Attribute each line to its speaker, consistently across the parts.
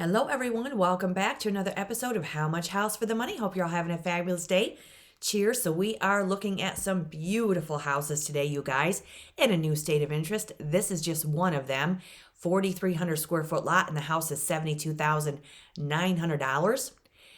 Speaker 1: Hello, everyone. Welcome back to another episode of How Much House for the Money. Hope you're all having a fabulous day. Cheers. So we are looking at some beautiful houses today, you guys, in a new state of interest. This is just one of them. 4,300 square foot lot, and the house is $72,900.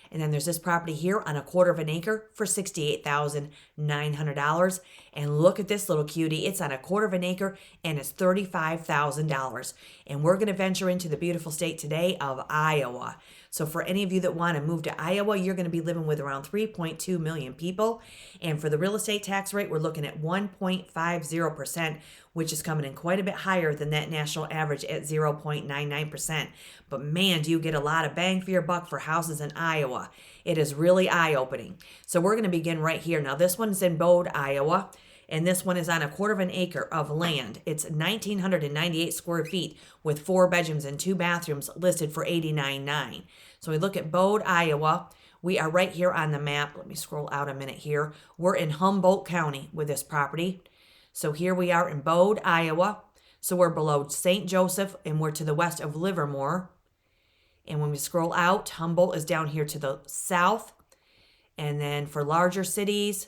Speaker 1: And then there's this property here on a quarter of an acre for $68,900. And look at this little cutie. It's on a quarter of an acre and it's $35,000. And we're going to venture into the beautiful state today of Iowa. So for any of you that want to move to Iowa, you're going to be living with around 3.2 million people. And for the real estate tax rate, we're looking at 1.50%, which is coming in quite a bit higher than that national average at 0.99%. But man, do you get a lot of bang for your buck for houses in Iowa. It is really eye-opening. So we're going to begin right here. Now this one's in Bode, Iowa. And this one is on a quarter of an acre of land. It's 1,998 square feet with 4 bedrooms and 2 bathrooms listed for $89,900. So we look at Bode, Iowa. We are right here on the map. Let me scroll out a minute here. We're in Humboldt County with this property. So here we are in Bode, Iowa. So we're below St. Joseph and we're to the west of Livermore. And when we scroll out, Humboldt is down here to the south. And then for larger cities,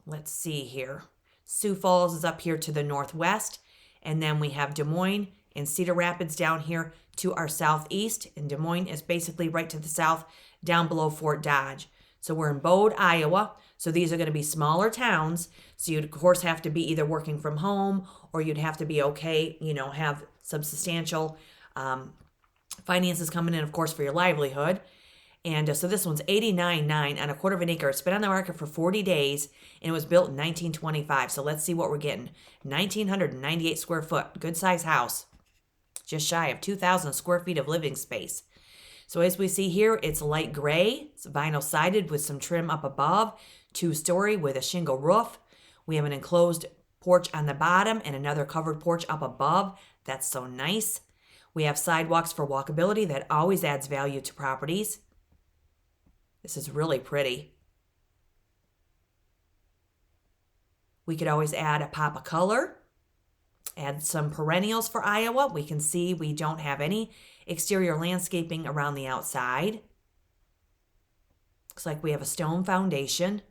Speaker 1: let's see here. Sioux Falls is up here to the northwest. And then we have Des Moines and Cedar Rapids down here to our southeast. And Des Moines is basically right to the south, down below Fort Dodge. So we're in Bode, Iowa. So these are going to be smaller towns. So you'd, of course, have to be either working from home or you'd have to be okay, have some substantial finances coming in, of course, for your livelihood. And so this one's $89,900 on a quarter of an acre. It's been on the market for 40 days, and it was built in 1925. So let's see what we're getting. 1,998 square foot, good size house, just shy of 2,000 square feet of living space. So as we see here, it's light gray. It's vinyl sided with some trim up above, 2-story with a shingle roof. We have an enclosed porch on the bottom and another covered porch up above. That's so nice. We have sidewalks for walkability. That always adds value to properties. This is really pretty. We could always add a pop of color, add some perennials for Iowa. We can see we don't have any exterior landscaping around the outside. Looks like we have a stone foundation.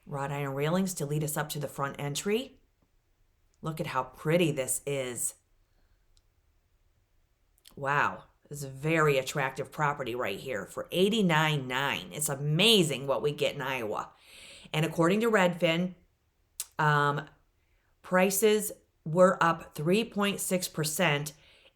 Speaker 1: Wrought iron railings to lead us up to the front entry. Look at how pretty this is. Wow. It's a very attractive property right here for $89,900. It's amazing what we get in Iowa. And according to Redfin, prices were up 3.6%,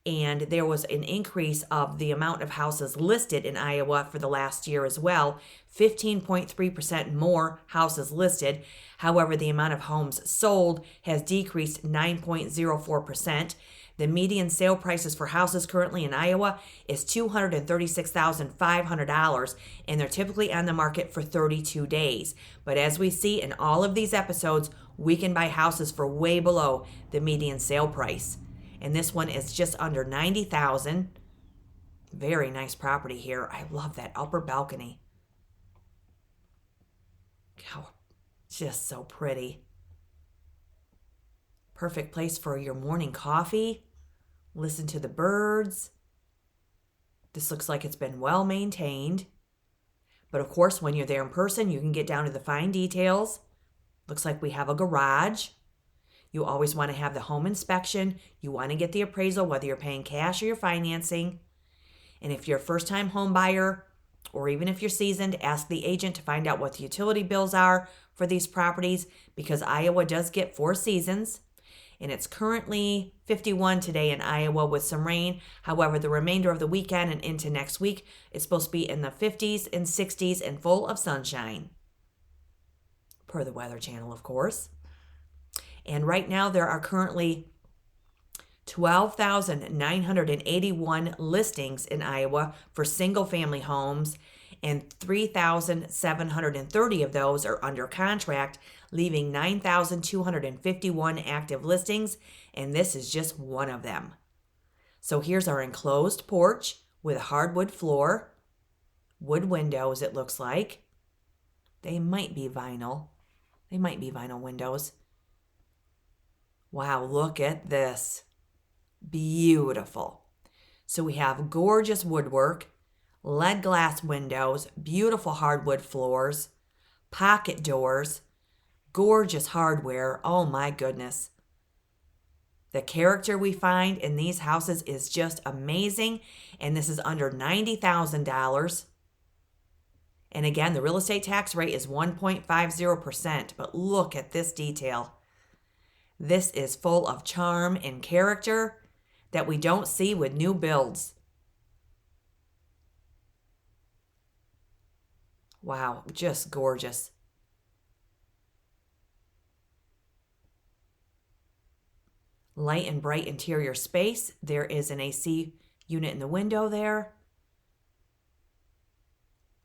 Speaker 1: and there was an increase of the amount of houses listed in Iowa for the last year as well. 15.3% more houses listed. However, the amount of homes sold has decreased 9.04%. The median sale prices for houses currently in Iowa is $236,500, and they're typically on the market for 32 days. But as we see in all of these episodes, we can buy houses for way below the median sale price. And this one is just under $90,000. Very nice property here. I love that upper balcony. How just so pretty. Perfect place for your morning coffee. Listen to the birds. This looks like it's been well maintained. But of course, when you're there in person, you can get down to the fine details. Looks like we have a garage. You always want to have the home inspection. You want to get the appraisal, whether you're paying cash or you're financing. And if you're a first-time home buyer, or even if you're seasoned, ask the agent to find out what the utility bills are for these properties, because Iowa does get 4 seasons. And it's currently 51 today in Iowa with some rain. However, the remainder of the weekend and into next week, it's supposed to be in the 50s and 60s and full of sunshine. Per the Weather Channel, of course. And right now, there are currently 12,981 listings in Iowa for single-family homes, and 3,730 of those are under contract, leaving 9,251 active listings, and this is just one of them. So here's our enclosed porch with a hardwood floor, wood windows it looks like. They might be vinyl. They might be vinyl windows. Wow, look at this. Beautiful. So we have gorgeous woodwork, lead glass windows, beautiful hardwood floors, pocket doors, gorgeous hardware. Oh my goodness. The character we find in these houses is just amazing. And this is under $90,000. And again, the real estate tax rate is 1.50%. But look at this detail. This is full of charm and character that we don't see with new builds. Wow, just gorgeous. Light and bright interior space. There is an AC unit in the window there.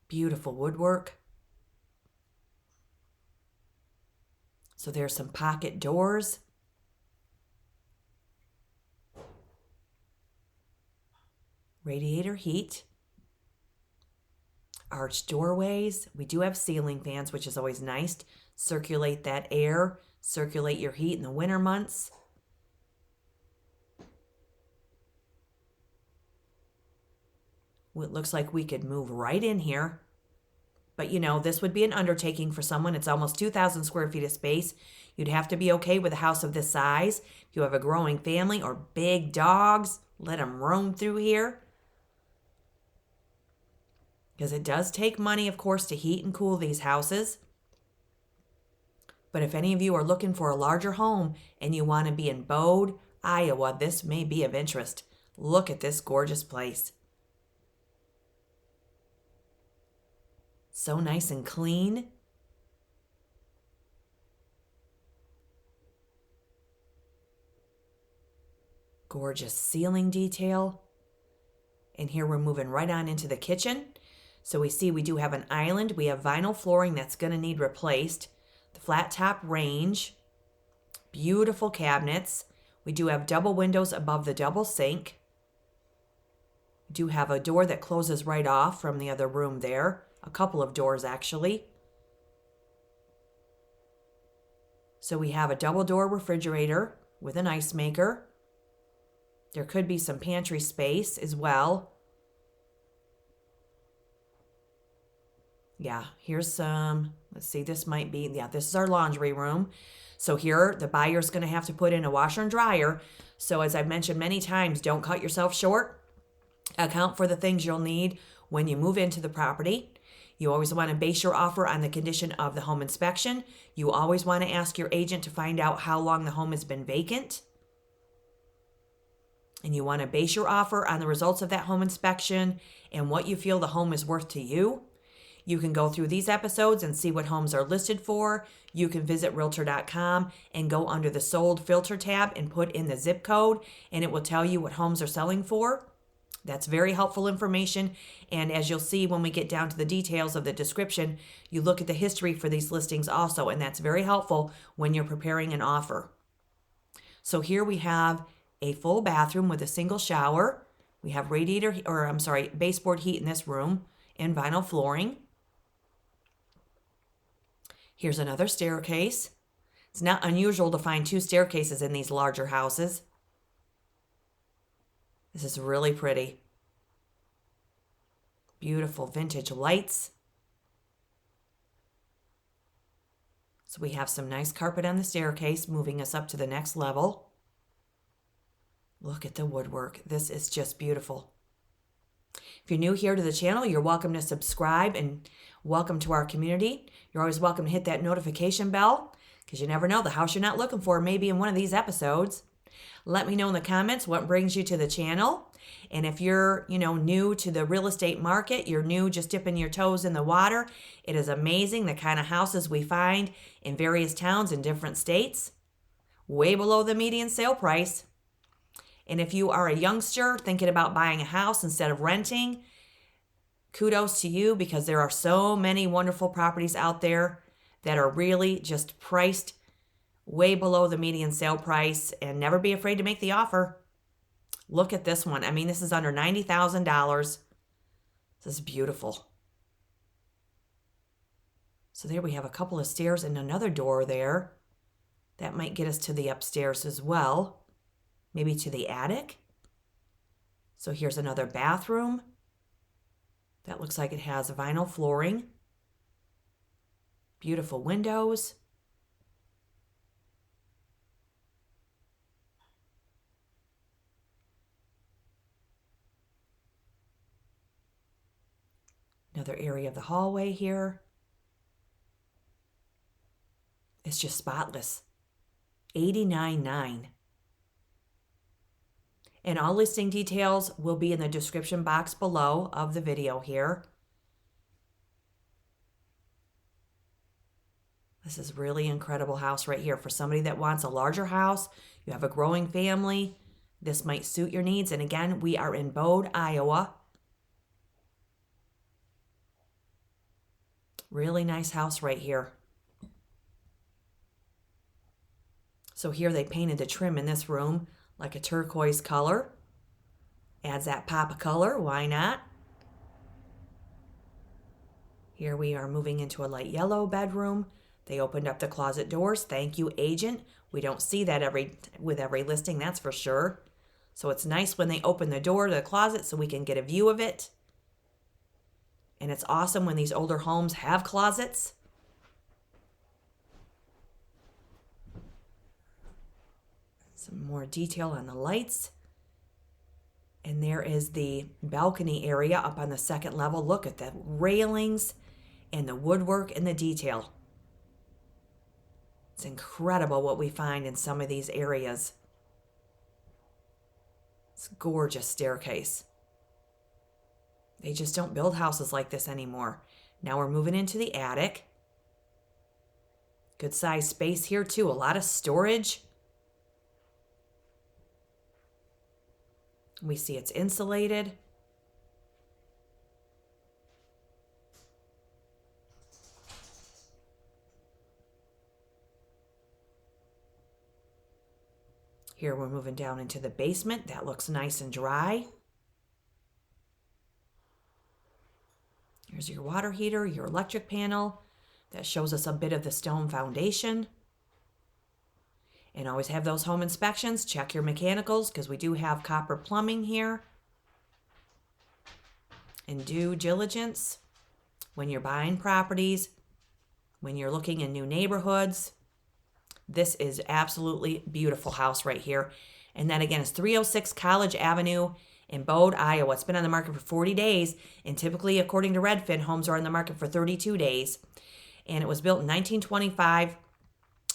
Speaker 1: Beautiful woodwork. So there's some pocket doors. Radiator heat. Arched doorways. We do have ceiling fans, which is always nice. Circulate that air. Circulate your heat in the winter months. It looks like we could move right in here. But you know, this would be an undertaking for someone. It's almost 2,000 square feet of space. You'd have to be okay with a house of this size. If you have a growing family or big dogs, let them roam through here. Because it does take money, of course, to heat and cool these houses. But if any of you are looking for a larger home and you want to be in Bode, Iowa, this may be of interest. Look at this gorgeous place. So nice and clean. Gorgeous ceiling detail. And here we're moving right on into the kitchen. So we see we do have an island. We have vinyl flooring that's going to need replaced. The flat top range. Beautiful cabinets. We do have double windows above the double sink. We do have a door that closes right off from the other room there. A couple of doors, actually. So we have a double door refrigerator with an ice maker. There could be some pantry space as well. Yeah, here's some, let's see, this might be, yeah, this is our laundry room. So here, the buyer's going to have to put in a washer and dryer. So as I've mentioned many times, don't cut yourself short. Account for the things you'll need when you move into the property. You always want to base your offer on the condition of the home inspection. You always want to ask your agent to find out how long the home has been vacant. And you want to base your offer on the results of that home inspection and what you feel the home is worth to you. You can go through these episodes and see what homes are listed for. You can visit Realtor.com and go under the sold filter tab and put in the zip code, and it will tell you what homes are selling for. That's very helpful information. And as you'll see when we get down to the details of the description, you look at the history for these listings also, and that's very helpful when you're preparing an offer. So here we have a full bathroom with a single shower. We have baseboard heat in this room and vinyl flooring. Here's another staircase. It's not unusual to find two staircases in these larger houses. This is really pretty. Beautiful vintage lights. So we have some nice carpet on the staircase, moving us up to the next level. Look at the woodwork. This is just beautiful. If you're new here to the channel, you're welcome to subscribe and welcome to our community. You're always welcome to hit that notification bell because you never know, the house you're not looking for may be in one of these episodes. Let me know in the comments what brings you to the channel. And if you're, new to the real estate market, you're new just dipping your toes in the water, it is amazing the kind of houses we find in various towns in different states, way below the median sale price. And if you are a youngster thinking about buying a house instead of renting, kudos to you because there are so many wonderful properties out there that are really just priced way below the median sale price, and never be afraid to make the offer. Look at this one. I mean, this is under $90,000. This is beautiful. So there we have a couple of stairs and another door there. That might get us to the upstairs as well. Maybe to the attic. So here's another bathroom. That looks like it has vinyl flooring. Beautiful windows. Another area of the hallway here. It's just spotless. $89,900. And all listing details will be in the description box below of the video here. This is really incredible house right here. For somebody that wants a larger house, you have a growing family, this might suit your needs. And again, we are in Bode, Iowa. Really nice house right here. So here they painted the trim in this room like a turquoise color. Adds that pop of color, why not? Here we are moving into a light yellow bedroom. They opened up the closet doors. Thank you, agent. We don't see that with every listing, that's for sure. So it's nice when they open the door to the closet so we can get a view of it. And it's awesome when these older homes have closets. Some more detail on the lights. And there is the balcony area up on the second level. Look at the railings and the woodwork and the detail. It's incredible what we find in some of these areas. It's a gorgeous staircase. They just don't build houses like this anymore. Now we're moving into the attic. Good size space here too. A lot of storage. We see it's insulated. Here we're moving down into the basement. That looks nice and dry. Here's your water heater, your electric panel. That shows us a bit of the stone foundation. And always have those home inspections. Check your mechanicals because we do have copper plumbing here. And due diligence when you're buying properties, when you're looking in new neighborhoods. This is absolutely beautiful house right here. And that again is 306 College Avenue in Bode, Iowa. It's been on the market for 40 days. And typically, according to Redfin, homes are on the market for 32 days. And it was built in 1925.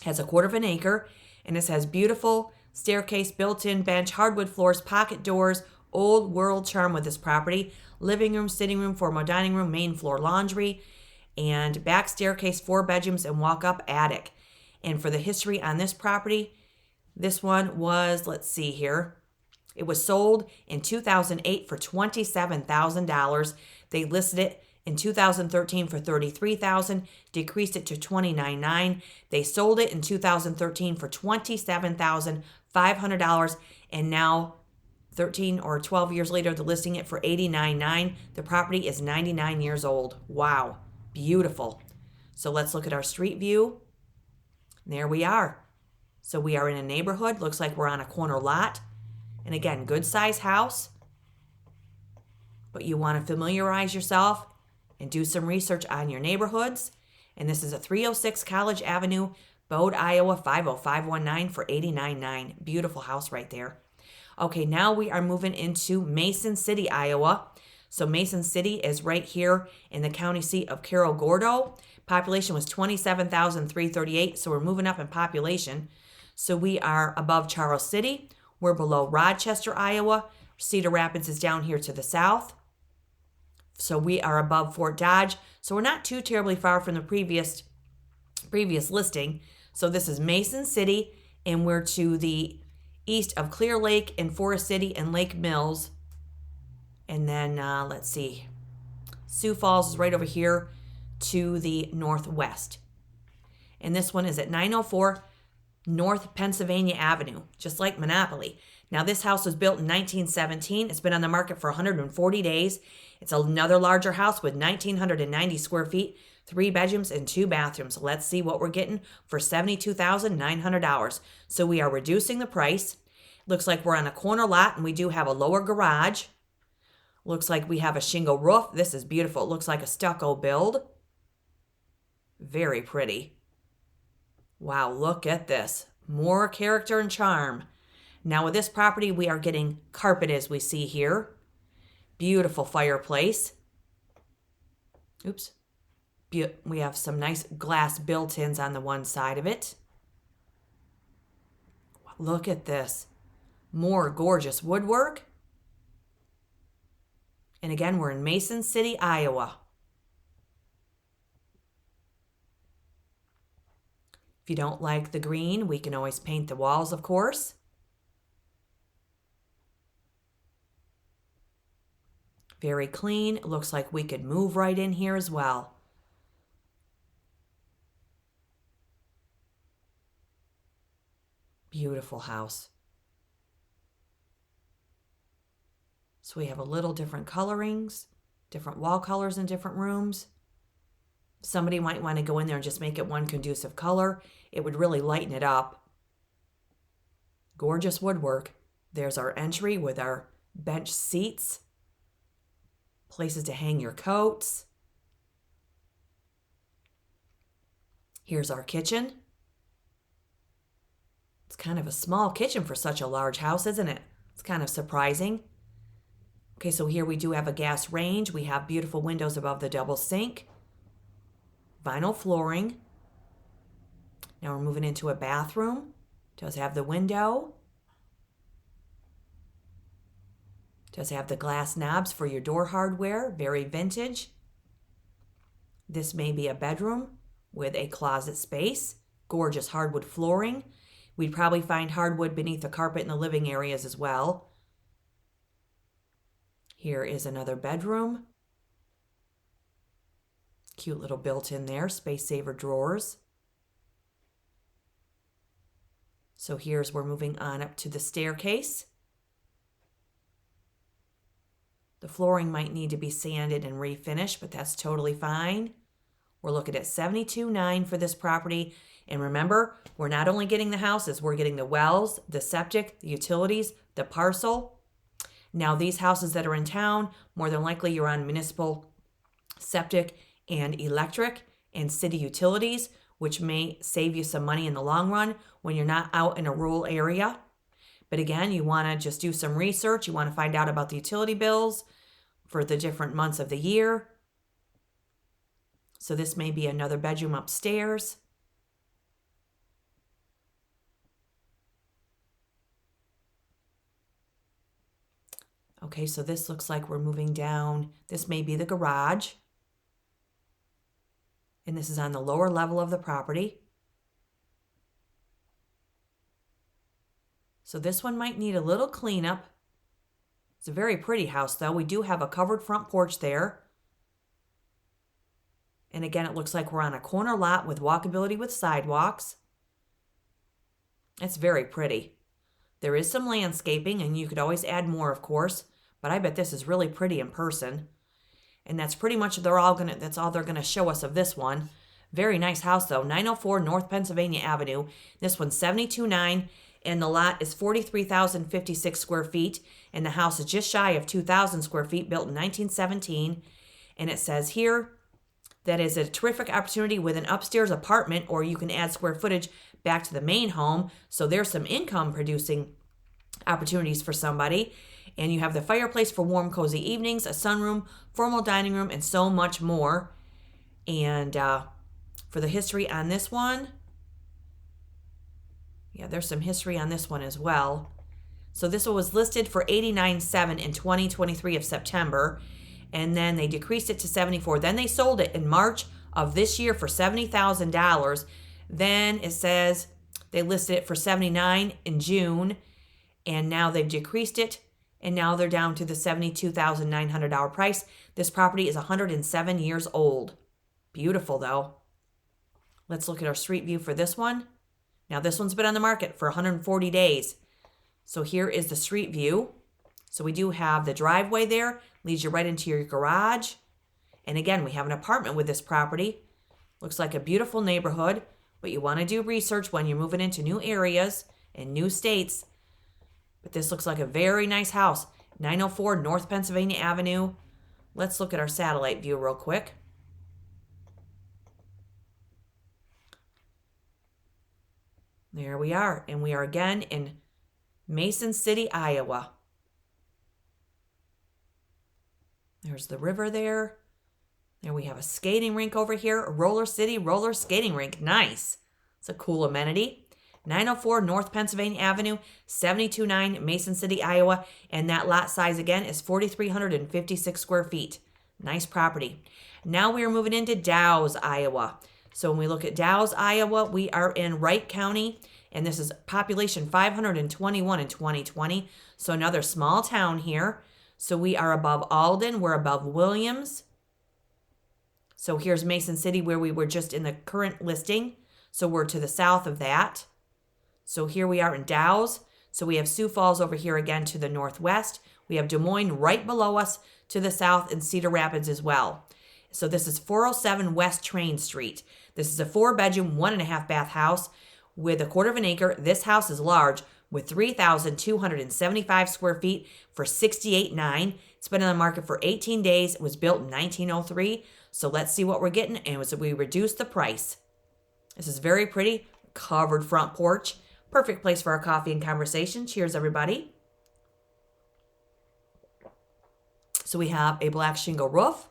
Speaker 1: Has a quarter of an acre. And this has beautiful staircase, built-in bench, hardwood floors, pocket doors, old world charm with this property. Living room, sitting room, formal dining room, main floor laundry, and back staircase, 4 bedrooms, and walk-up attic. And for the history on this property, this one was, let's see here, it was sold in 2008 for $27,000. They listed it in 2013 for $33,000, decreased it to $29,900. They sold it in 2013 for $27,500, and now 13 or 12 years later, they're listing it for $89,900. The property is 99 years old. Wow, beautiful. So let's look at our street view. There we are. So we are in a neighborhood. Looks like we're on a corner lot. And again, good size house. But you want to familiarize yourself and do some research on your neighborhoods. And this is a 306 College Avenue, Bode, Iowa, 50519 for $89,900. Beautiful house right there. Okay, now we are moving into Mason City, Iowa. So Mason City is right here in the county seat of Carroll Gordo. Population was 27,338, so we're moving up in population. So we are above Charles City. We're below Rochester, Iowa. Cedar Rapids is down here to the south. So we are above Fort Dodge. So we're not too terribly far from the previous listing. So this is Mason City, and we're to the east of Clear Lake and Forest City and Lake Mills. And then, let's see, Sioux Falls is right over here to the northwest. And this one is at 904 North Pennsylvania Avenue, just like Monopoly. Now, this house was built in 1917. It's been on the market for 140 days. It's another larger house with 1,990 square feet, 3 bedrooms and 2 bathrooms. Let's see what we're getting for $72,900. So we are reducing the price. Looks like we're on a corner lot, and we do have a lower garage. Looks like we have a shingle roof. This is beautiful. It looks like a stucco build. Very pretty. Wow, look at this. More character and charm. Now with this property, we are getting carpet as we see here. Beautiful fireplace. Oops. We have some nice glass built-ins on the one side of it. Look at this. More gorgeous woodwork. And again, we're in Mason City, Iowa. If you don't like the green, we can always paint the walls, of course. Very clean. It looks like we could move right in here as well. Beautiful house. So we have a little different colorings, different wall colors in different rooms. Somebody might want to go in there and just make it one conducive color. It would really lighten it up. Gorgeous woodwork. There's our entry with our bench seats. Places to hang your coats. Here's our kitchen. It's kind of a small kitchen for such a large house, isn't it? It's kind of surprising. Okay, so here we do have a gas range. We have beautiful windows above the double sink. Vinyl flooring. Now we're moving into a bathroom. Does have the window. Does have the glass knobs for your door hardware. Very vintage. This may be a bedroom with a closet space. Gorgeous hardwood flooring. We'd probably find hardwood beneath the carpet in the living areas as well. Here is another bedroom. Cute little built-in there, space saver drawers. So we're moving on up to the staircase. The flooring might need to be sanded and refinished, but that's totally fine. We're looking at $72,900 for this property. And remember, we're not only getting the houses, we're getting the wells, the septic, the utilities, the parcel. Now, these houses that are in town, more than likely you're on municipal septic and electric and city utilities, which may save you some money in the long run when you're not out in a rural area. But again, you want to just do some research. You want to find out about the utility bills for the different months of the year. So this may be another bedroom upstairs. Okay, so this looks like we're moving down. This may be the garage. And this is on the lower level of the property. So this one might need a little cleanup. It's a very pretty house, though. We do have a covered front porch there. And again, it looks like we're on a corner lot with walkability with sidewalks. It's very pretty. There is some landscaping, and you could always add more, of course. But I bet this is really pretty in person. And that's pretty much that's all they're gonna show us of this one. Very nice house though, 904 North Pennsylvania Avenue. This one's $72,900, and the lot is 43,056 square feet, and the house is just shy of 2,000 square feet, built in 1917. And it says here that is a terrific opportunity with an upstairs apartment, or you can add square footage back to the main home. So there's some income producing opportunities for somebody. And you have the fireplace for warm, cozy evenings, a sunroom, formal dining room, and so much more. And for the history on this one, yeah, there's some history on this one as well. So this one was listed for $89,700 in 2023 of September, and then they decreased it to $74,000. Then they sold it in March of this year for $70,000. Then it says they listed it for $79,000 in June, and now they've decreased it. And now they're down to the $72,900 price. This property is 107 years old. Beautiful, though. Let's look at our street view for this one. Now, this one's been on the market for 140 days. So here is the street view. So we do have the driveway there. Leads you right into your garage. And again, we have an apartment with this property. Looks like a beautiful neighborhood. But you want to do research when you're moving into new areas and new states. But this looks like a very nice house. 904 North Pennsylvania Avenue. Let's look at our satellite view real quick. There we are. And we are again in Mason City, Iowa. There's the river there. There we have a skating rink over here. Roller City roller skating rink. Nice. It's a cool amenity. 904 North Pennsylvania Avenue, 729 Mason City, Iowa. And that lot size again is 4,356 square feet. Nice property. Now we are moving into Dows, Iowa. So when we look at Dows, Iowa, we are in Wright County. And this is population 521 in 2020. So another small town here. So we are above Alden. We're above Williams. So here's Mason City where we were just in the current listing. So we're to the south of that. So here we are in Dows. So we have Sioux Falls over here again to the northwest. We have Des Moines right below us to the south and Cedar Rapids as well. So this is 407 West Train Street. This is a 4-bedroom, 1.5 bath house with 1/4 acre. This house is large with 3,275 square feet for $68,900. It's been on the market for 18 days. It was built in 1903. So let's see what we're getting. And we reduced the price. This is very pretty, covered front porch. Perfect place for our coffee and conversation. Cheers, everybody. So we have a black shingle roof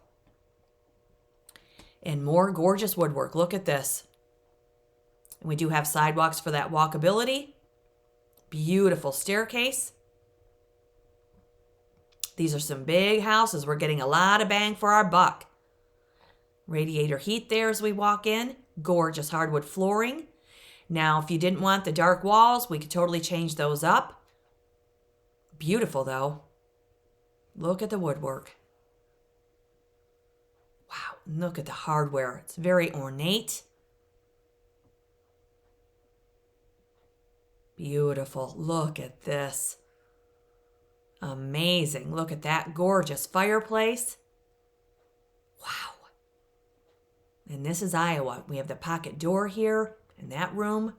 Speaker 1: and more gorgeous woodwork. Look at this. And we do have sidewalks for that walkability. Beautiful staircase. These are some big houses. We're getting a lot of bang for our buck. Radiator heat there as we walk in. Gorgeous hardwood flooring. Now, if you didn't want the dark walls, we could totally change those up. Beautiful, though. Look at the woodwork. Wow, look at the hardware. It's very ornate. Beautiful. Look at this. Amazing. Look at that gorgeous fireplace. Wow. And this is Iowa. We have the pocket door here in that room.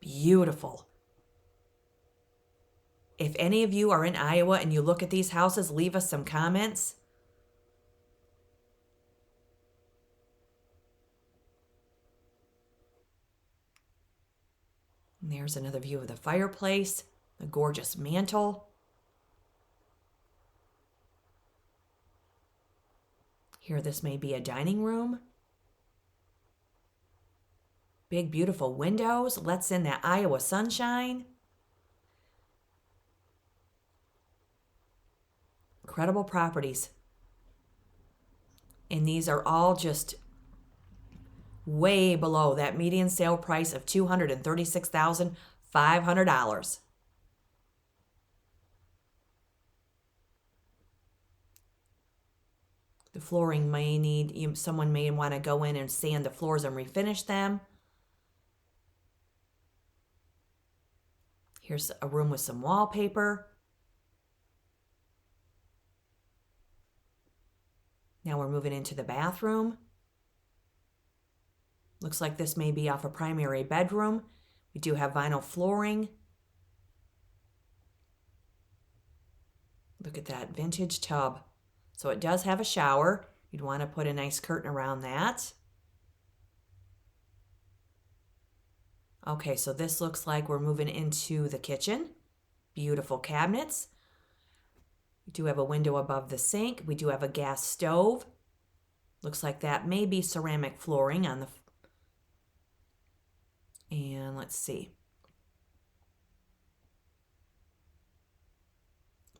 Speaker 1: Beautiful. If any of you are in Iowa and you look at these houses, leave us some comments. And there's another view of the fireplace, the gorgeous mantle. Here, this may be a dining room. Big, beautiful windows. Lets in that Iowa sunshine. Incredible properties. And these are all just way below that median sale price of $236,500. The flooring may need, someone may want to go in and sand the floors and refinish them. Here's a room with some wallpaper. Now we're moving into the bathroom. Looks like this may be off a primary bedroom. We do have vinyl flooring. Look at that vintage tub. So it does have a shower. You'd want to put a nice curtain around that. Okay, so this looks like we're moving into the kitchen. Beautiful cabinets. We do have a window above the sink. We do have a gas stove. Looks like that may be ceramic flooring on the... And let's see.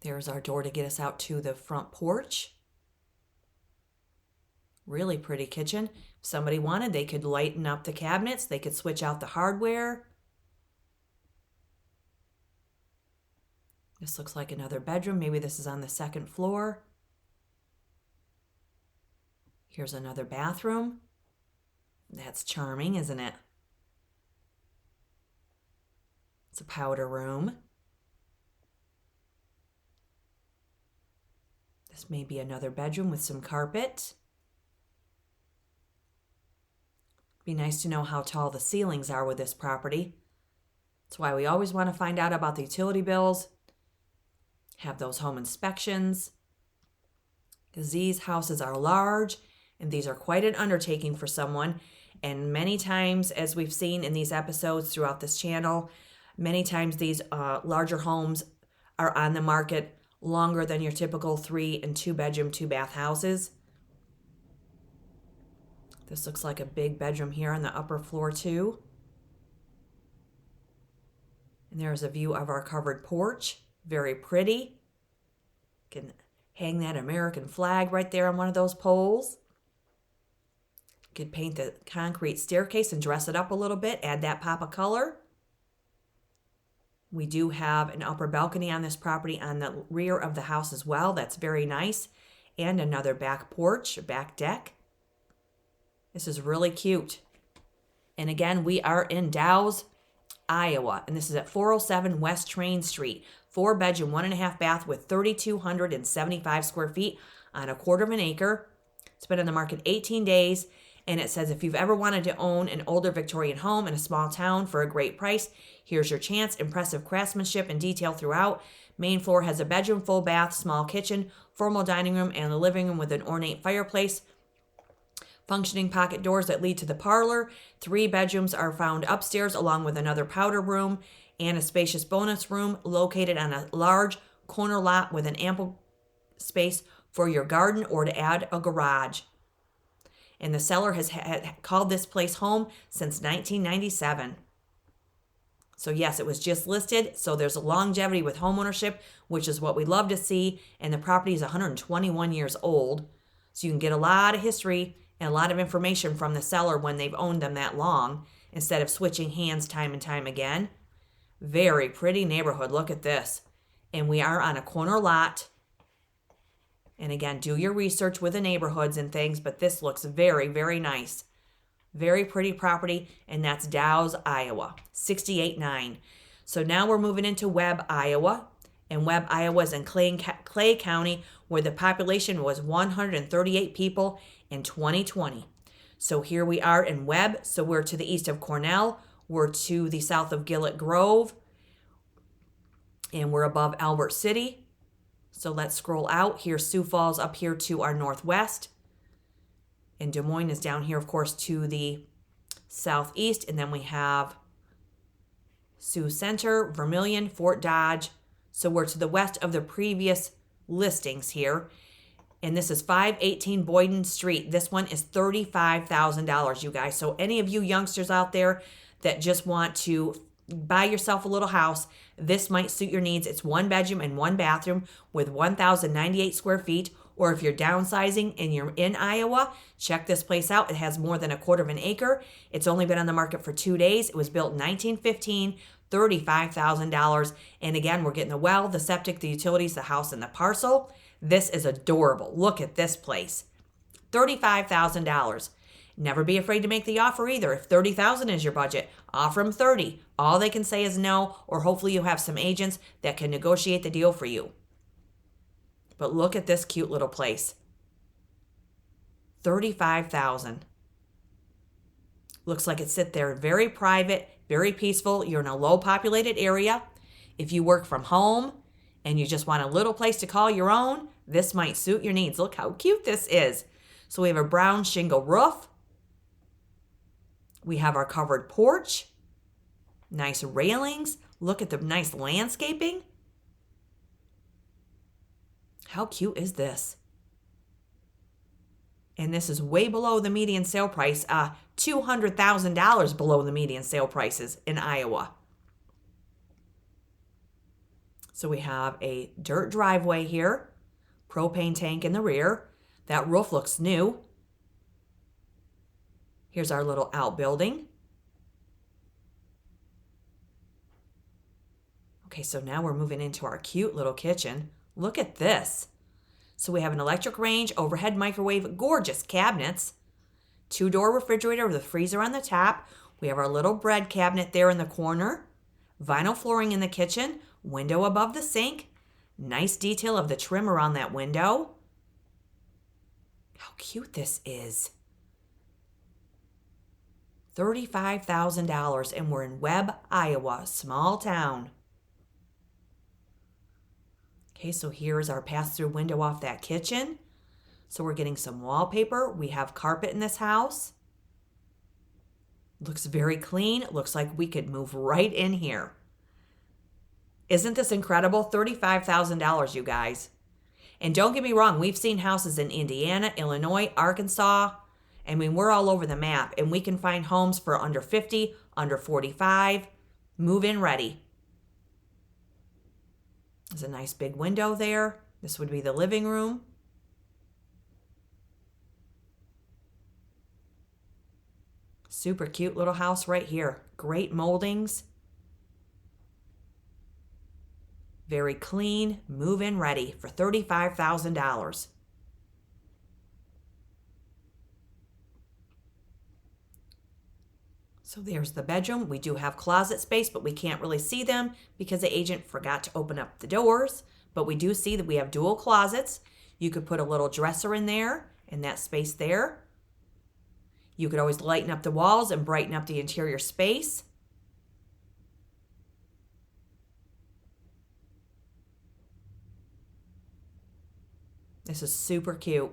Speaker 1: There's our door to get us out to the front porch. Really pretty kitchen. If somebody wanted, they could lighten up the cabinets. They could switch out the hardware. This looks like another bedroom. Maybe this is on the second floor. Here's another bathroom. That's charming, isn't it? It's a powder room. This may be another bedroom with some carpet. Be nice to know how tall the ceilings are with this property. That's why we always want to find out about the utility bills, have those home inspections, because these houses are large and these are quite an undertaking for someone. And many times, as we've seen in these episodes throughout this channel, many times these larger homes are on the market longer than your typical 3 and 2 bedroom, 2 bath houses. This looks like a big bedroom here on the upper floor too. And there's a view of our covered porch. Very pretty. Can hang that American flag right there on one of those poles. Could paint the concrete staircase and dress it up a little bit, add that pop of color. We do have an upper balcony on this property on the rear of the house as well. That's very nice. And another back porch, back deck. This is really cute. And again, we are in Dows, Iowa. And this is at 407 West Train Street. 4 bedroom, 1.5 bath with 3,275 square feet on 1/4 acre. It's been on the market 18 days. And it says if you've ever wanted to own an older Victorian home in a small town for a great price, here's your chance. Impressive craftsmanship and detail throughout. Main floor has a bedroom, full bath, small kitchen, formal dining room, and a living room with an ornate fireplace. Functioning pocket doors that lead to the parlor. 3 bedrooms are found upstairs along with another powder room and a spacious bonus room located on a large corner lot with an ample space for your garden or to add a garage. And the seller has called this place home since 1997. So yes, it was just listed. So there's a longevity with homeownership, which is what we love to see. And the property is 121 years old. So you can get a lot of history and a lot of information from the seller when they've owned them that long, instead of switching hands time and time again. Very pretty neighborhood. Look at this. And we are on a corner lot. And again, do your research with the neighborhoods and things, but this looks very, very nice. Very pretty property, and that's Dows, Iowa, 689. So now we're moving into Webb, Iowa. And Webb, Iowa is in Clay County, where the population was 138 people in 2020. So here we are in Webb. So we're to the east of Cornell. We're to the south of Gillett Grove. And we're above Albert City. So let's scroll out. Here's Sioux Falls up here to our northwest. And Des Moines is down here, of course, to the southeast. And then we have Sioux Center, Vermilion, Fort Dodge. So we're to the west of the previous listings here. And this is 518 Boyden Street. This one is $35,000, you guys. So any of you youngsters out there that just want to buy yourself a little house, this might suit your needs. It's 1 bedroom and 1 bathroom with 1,098 square feet. Or if you're downsizing and you're in Iowa, check this place out. It has more than 1/4 acre. It's only been on the market for 2 days. It was built in 1915, $35,000. And again, we're getting the well, the septic, the utilities, the house, and the parcel. This is adorable. Look at this place. $35,000. Never be afraid to make the offer either. If $30,000 is your budget, offer them $30,000. All they can say is no, or hopefully you have some agents that can negotiate the deal for you. But look at this cute little place. $35,000. Looks like it sit there very private, very peaceful. You're in a low populated area. If you work from home and you just want a little place to call your own, this might suit your needs. Look how cute this is. So we have a brown shingle roof. We have our covered porch. Nice railings. Look at the nice landscaping. How cute is this? And this is way below the median sale price, $200,000 below the median sale prices in Iowa. So we have a dirt driveway here, propane tank in the rear. That roof looks new. Here's our little outbuilding. Okay, so now we're moving into our cute little kitchen. Look at this. So we have an electric range, overhead microwave, gorgeous cabinets, 2-door refrigerator with a freezer on the top. We have our little bread cabinet there in the corner, vinyl flooring in the kitchen, window above the sink, nice detail of the trim around that window. How cute this is. $35,000, and we're in Webb, Iowa, small town. Okay, so here's our pass-through window off that kitchen. So we're getting some wallpaper. We have carpet in this house. Looks very clean. Looks like we could move right in here. Isn't this incredible? $35,000, you guys. And don't get me wrong, we've seen houses in Indiana, Illinois, Arkansas. I mean, we're all over the map, and we can find homes for under 50, under 45, move-in ready. There's a nice big window there. This would be the living room. Super cute little house right here. Great moldings. Very clean, move-in ready for $35,000. So there's the bedroom. We do have closet space, but we can't really see them because the agent forgot to open up the doors. But we do see that we have dual closets. You could put a little dresser in there, in that space there. You could always lighten up the walls and brighten up the interior space. This is super cute.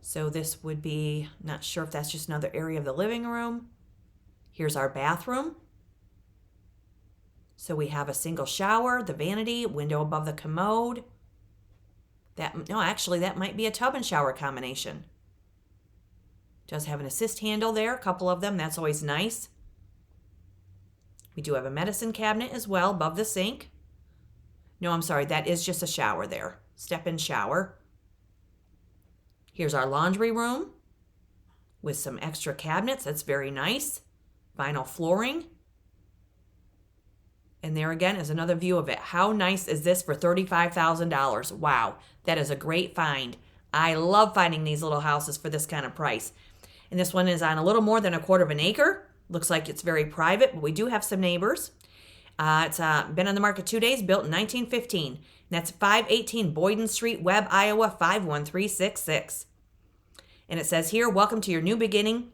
Speaker 1: So this would be, not sure if that's just another area of the living room. Here's our bathroom. So we have a single shower, the vanity, window above the commode. Actually, that might be a tub and shower combination. Does have an assist handle there, a couple of them. That's always nice. We do have a medicine cabinet as well above the sink. No, I'm sorry, that is just a shower there. Step-in shower. Here's our laundry room with some extra cabinets. That's very nice. Vinyl flooring. And there again is another view of it. How nice is this for $35,000? Wow, that is a great find. I love finding these little houses for this kind of price. And this one is on a little more than a quarter of an acre. Looks like it's very private, but we do have some neighbors. It's been on the market 2 days, built in 1915. And that's 518 Bode Street, Webb, Iowa, 51366. And it says here, welcome to your new beginning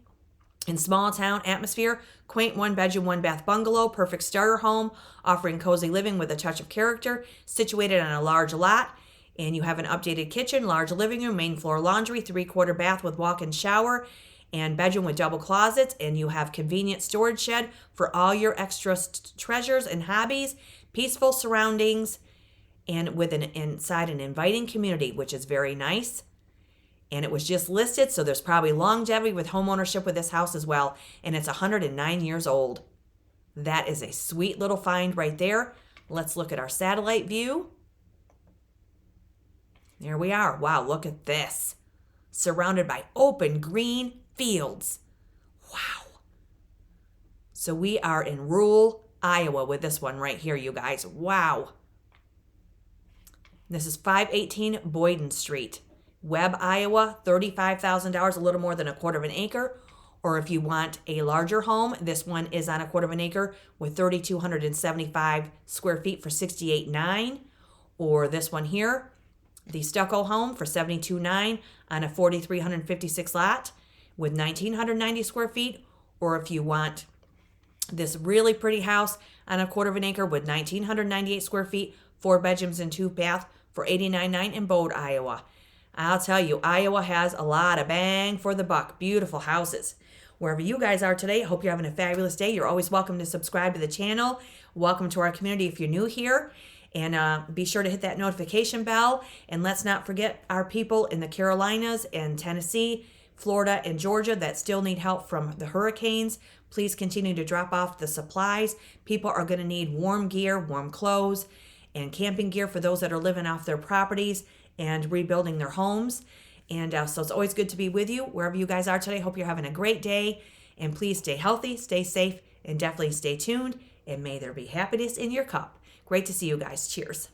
Speaker 1: in small town atmosphere. Quaint 1-bedroom, 1-bath bungalow, perfect starter home, offering cozy living with a touch of character, situated on a large lot. And you have an updated kitchen, large living room, main floor laundry, 3/4 bath with walk-in shower, and bedroom with double closets, and you have convenient storage shed for all your extra treasures and hobbies, peaceful surroundings, and with inside an inviting community, which is very nice. And it was just listed, so there's probably longevity with home ownership with this house as well, and it's 109 years old. That is a sweet little find right there. Let's look at our satellite view. There we are. Wow, look at this. Surrounded by open green fields. Wow. So we are in rural Iowa with this one right here, you guys. Wow. This is 518 Bode Street, Webb, Iowa, $35,000, a little more than a quarter of an acre. Or if you want a larger home, this one is on a quarter of an acre with 3,275 square feet for $68,900. Or this one here, the stucco home for $72,900 on a 4,356 lot with 1,990 square feet. Or if you want this really pretty house on a quarter of an acre with 1,998 square feet, 4 bedrooms and 2 baths for $89,900 in Bode, Iowa. I'll tell you, Iowa has a lot of bang for the buck. Beautiful houses. Wherever you guys are today, I hope you're having a fabulous day. You're always welcome to subscribe to the channel. Welcome to our community if you're new here. And be sure to hit that notification bell. And let's not forget our people in the Carolinas and Tennessee, Florida, and Georgia that still need help from the hurricanes. Please continue to drop off the supplies. People are going to need warm gear, warm clothes, and camping gear for those that are living off their properties and rebuilding their homes. And so it's always good to be with you wherever you guys are today. Hope you're having a great day. And please stay healthy, stay safe, and definitely stay tuned. And may there be happiness in your cup. Great to see you guys. Cheers.